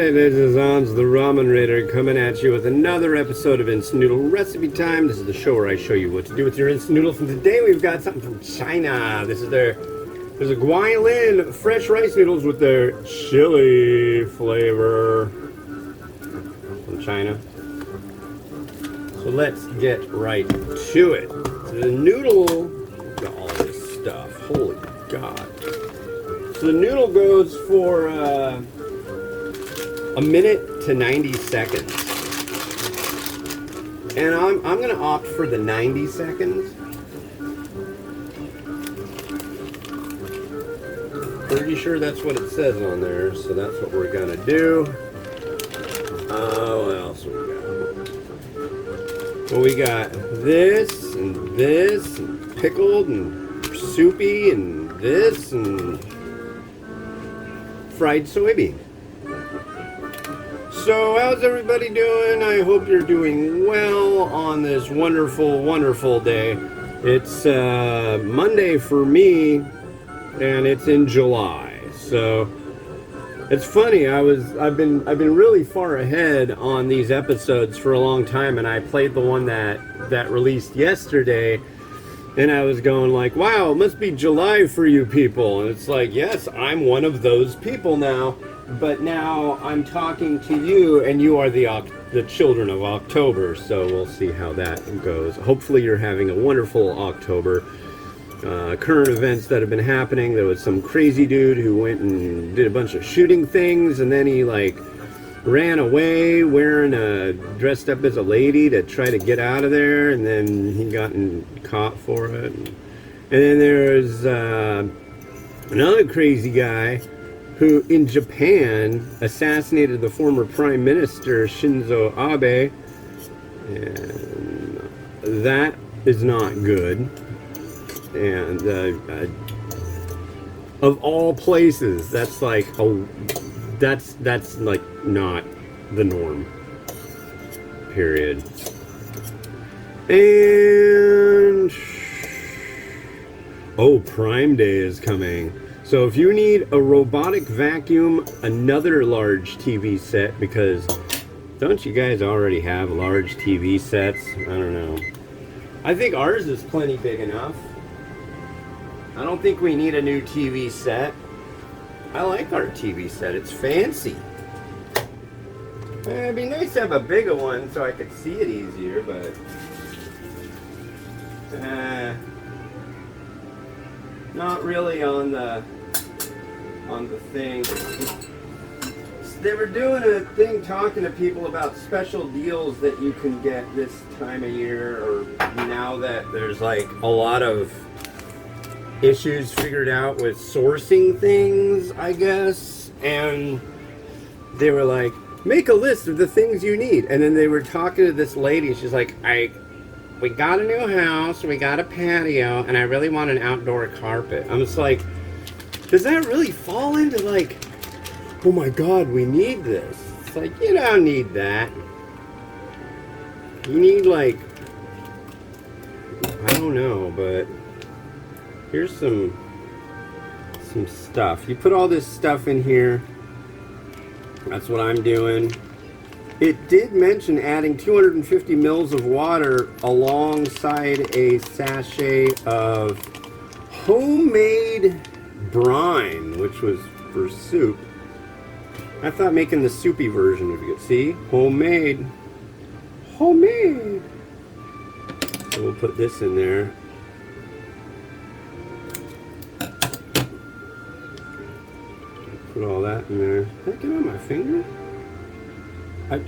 everybody, this is Hans the Ramen Raider coming at you with another episode of Instant Noodle Recipe Time. This is the show where I show you what to do with your instant noodles. And today we've got something from China. There's a Guailin fresh rice noodles with their chili flavor from China. So let's get right to it. So the noodle, look at all this stuff, holy God. So the noodle goes for a minute to 90 seconds. And I'm going to opt for the 90 seconds. Pretty sure that's what it says on there, so that's what we're going to do. What else we got? Well, we got this, and pickled, and soupy, and this, and fried soybean. So how's everybody doing? I hope you're doing well on this wonderful, wonderful day. It's Monday for me, and it's in July. So it's funny. I've been really far ahead on these episodes for a long time, and I played the one that released yesterday. And I was going like, wow, it must be July for you people. And it's like, yes, I'm one of those people now. But now I'm talking to you, and you are the children of October. So we'll see how that goes. Hopefully you're having a wonderful October. Current events that have been happening. There was some crazy dude who went and did a bunch of shooting things. And then he ran away dressed up as a lady to try to get out of there, and then he got caught for it. And then there's another crazy guy who in Japan assassinated the former Prime Minister Shinzo Abe, and that is not good. And of all places, that's not the norm. Period. And Prime Day is coming. So if you need a robotic vacuum, another large TV set, because don't you guys already have large TV sets? I don't know. I think ours is plenty big enough. I don't think we need a new TV set. I like our TV set. It's fancy. It'd be nice to have a bigger one so I could see it easier, but not really on the thing. They were doing a thing talking to people about special deals that you can get this time of year, or now that there's a lot of issues figured out with sourcing things, I guess. And they were like, make a list of the things you need. And then they were talking to this lady. She's like, we got a new house, we got a patio, and I really want an outdoor carpet. I'm just like, does that really fall into oh my God, we need this? It's like, you don't need that. You need I don't know, but here's some stuff. You put all this stuff in here. That's what I'm doing. It did mention adding 250 mils of water alongside a sachet of homemade brine, which was for soup. I thought making the soupy version would be good. See? Homemade. Homemade. So we'll put this in there. Put all that in there. Did I get on my finger?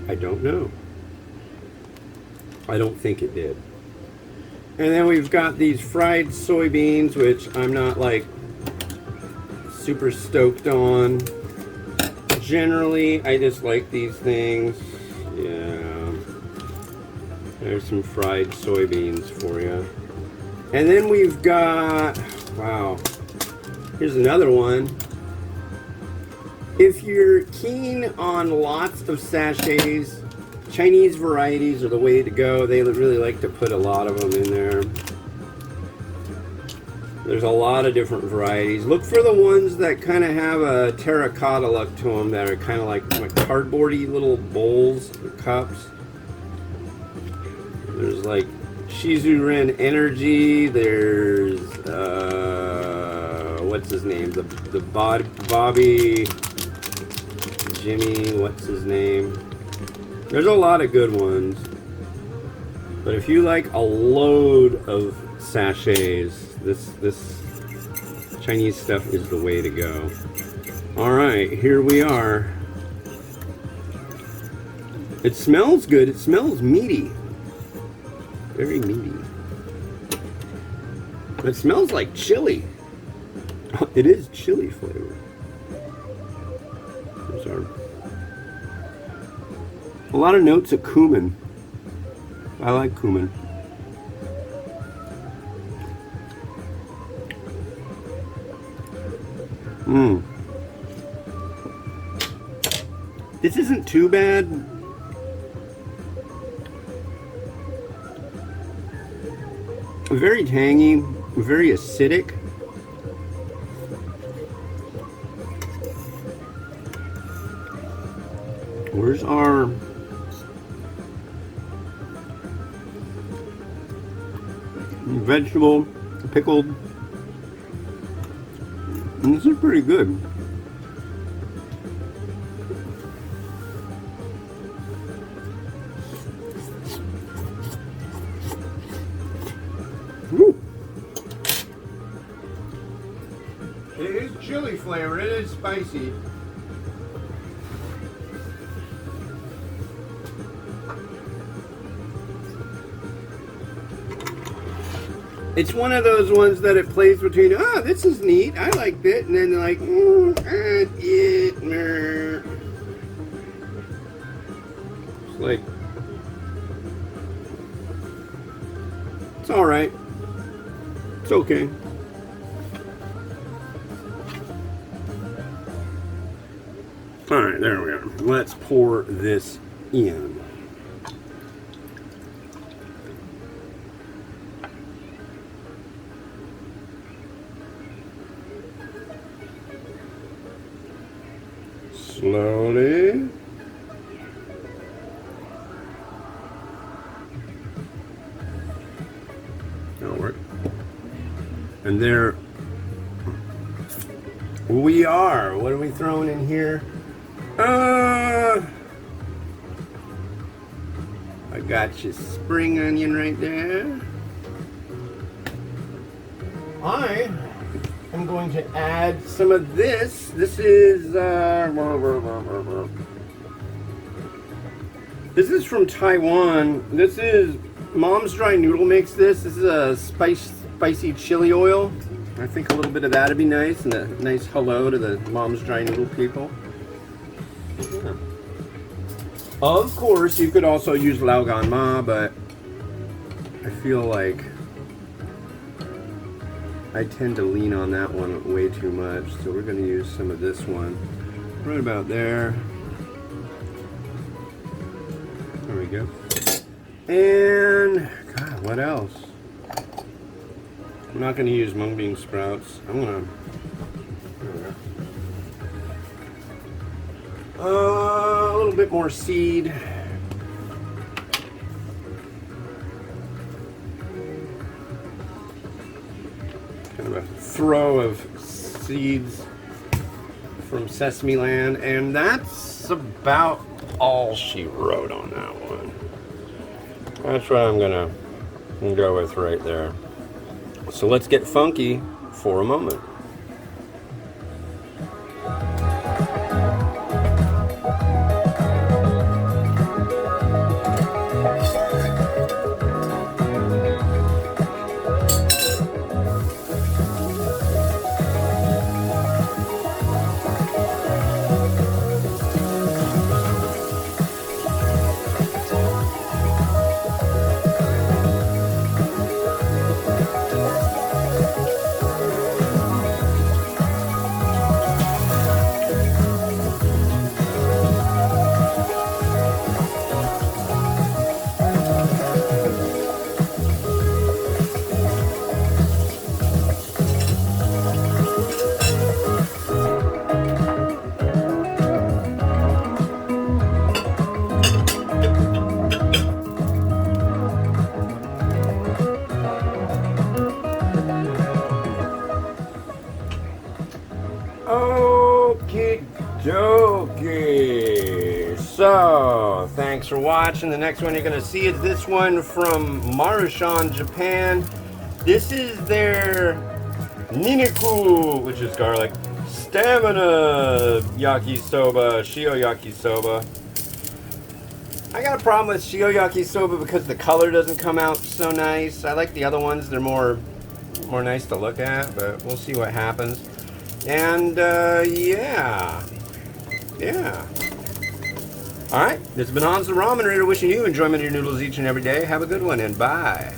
I don't know. I don't think it did. And then we've got these fried soybeans, which I'm not super stoked on. Generally, I just like these things. Yeah. There's some fried soybeans for you. And then we've got, wow, here's another one. If you're keen on lots of sachets, Chinese varieties are the way to go. They really like to put a lot of them in there. There's a lot of different varieties. Look for the ones that kind of have a terracotta look to them, that are kind of like cardboardy little bowls or cups. There's like Shizuren Energy. There's what's his name? The Bobby Jimmy. What's his name? There's a lot of good ones. But if you like a load of sachets, this Chinese stuff is the way to go. All right, here we are. It smells good. It smells meaty. Very meaty. It smells like chili. It is chili flavor. There's a lot of notes of cumin. I like cumin. This isn't too bad. Very tangy, very acidic. Where's our vegetable pickled? And this is pretty good. Woo. It is chili flavor. It is spicy. It's one of those ones that it plays between, this is neat, I like it, and then they're like, it's like, it's alright. It's okay. Alright, there we are. Let's pour this in. Slowly. That'll work. And there we are. What are we throwing in here? I got you spring onion right there. I'm going to add some of this. This is from Taiwan. This is Mom's Dry Noodle makes this. This is a spicy chili oil. I think a little bit of that would be nice, and a nice hello to the Mom's Dry Noodle people. Yeah. Of course, you could also use Laogan Ma, but I feel like I tend to lean on that one way too much, so we're going to use some of this one right about there. There we go. And God, what else? I'm not going to use mung bean sprouts. I'm going to. There we go. A little bit more seed. Kind of a throw of seeds from Sesame Land, and that's about all she wrote on that one. That's what I'm gonna go with right there. So let's get funky for a moment. for watching. The next one you're going to see is this one from Marushan, Japan. This is their Niniku, which is garlic, stamina yakisoba, shio yakisoba. I got a problem with shio yakisoba because the color doesn't come out so nice. I like the other ones. They're more nice to look at, but we'll see what happens. And yeah. All right, this has been Hans the Ramen Reader wishing you enjoyment of your noodles each and every day. Have a good one and bye.